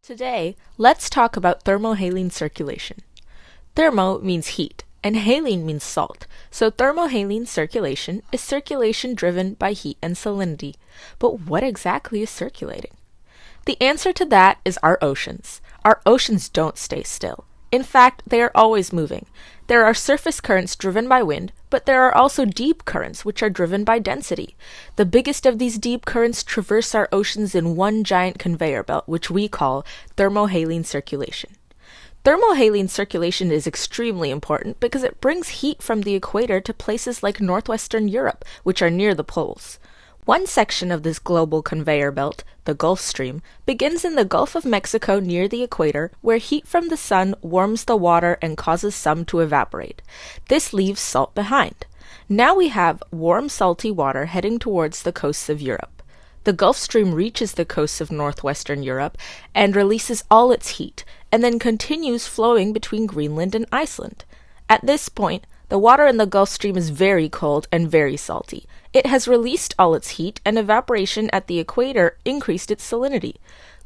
Today, let's talk about thermohaline circulation. Thermo means heat, and haline means salt, so thermohaline circulation is circulation driven by heat and salinity. But what exactly is circulating? The answer to that is our oceans. Our oceans don't stay still. In fact, they are always moving. There are surface currents driven by wind, but there are also deep currents which are driven by density. The biggest of these deep currents traverse our oceans in one giant conveyor belt, which we call thermohaline circulation. Thermohaline circulation is extremely important because it brings heat from the equator to places like northwestern Europe, which are near the poles. One section of this global conveyor belt, the Gulf Stream, begins in the Gulf of Mexico near the equator, where heat from the sun warms the water and causes some to evaporate. This leaves salt behind. Now we have warm, salty water heading towards the coasts of Europe. The Gulf Stream reaches the coasts of northwestern Europe and releases all its heat, and then continues flowing between Greenland and Iceland. At this point, the water in the Gulf Stream is very cold and very salty. It has released all its heat, and evaporation at the equator increased its salinity.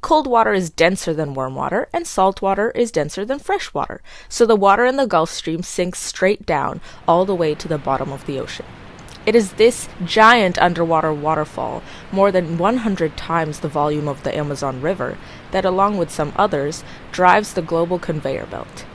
Cold water is denser than warm water, and salt water is denser than fresh water, so the water in the Gulf Stream sinks straight down all the way to the bottom of the ocean. It is this giant underwater waterfall, more than 100 times the volume of the Amazon River, that along with some others, drives the global conveyor belt.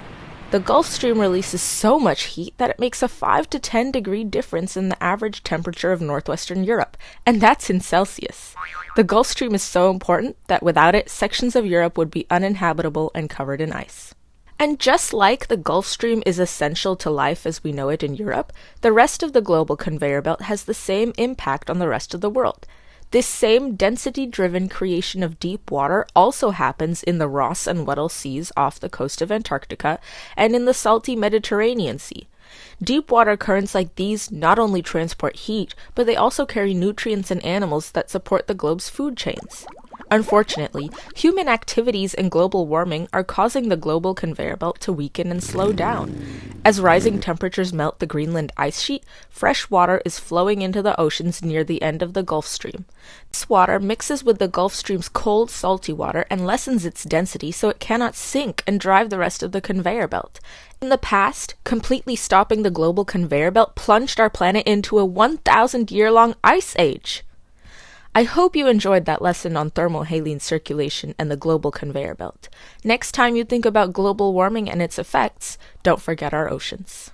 The Gulf Stream releases so much heat that it makes a 5 to 10 degree difference in the average temperature of northwestern Europe, and that's in Celsius. The Gulf Stream is so important that without it, sections of Europe would be uninhabitable and covered in ice. And just like the Gulf Stream is essential to life as we know it in Europe, the rest of the global conveyor belt has the same impact on the rest of the world. This same density-driven creation of deep water also happens in the Ross and Weddell Seas off the coast of Antarctica and in the salty Mediterranean Sea. Deep water currents like these not only transport heat, but they also carry nutrients and animals that support the globe's food chains. Unfortunately, human activities and global warming are causing the global conveyor belt to weaken and slow down. As rising temperatures melt the Greenland ice sheet, fresh water is flowing into the oceans near the end of the Gulf Stream. This water mixes with the Gulf Stream's cold, salty water and lessens its density so it cannot sink and drive the rest of the conveyor belt. In the past, completely stopping the global conveyor belt plunged our planet into a 1,000-year-long ice age. I hope you enjoyed that lesson on thermohaline circulation and the global conveyor belt. Next time you think about global warming and its effects, don't forget our oceans.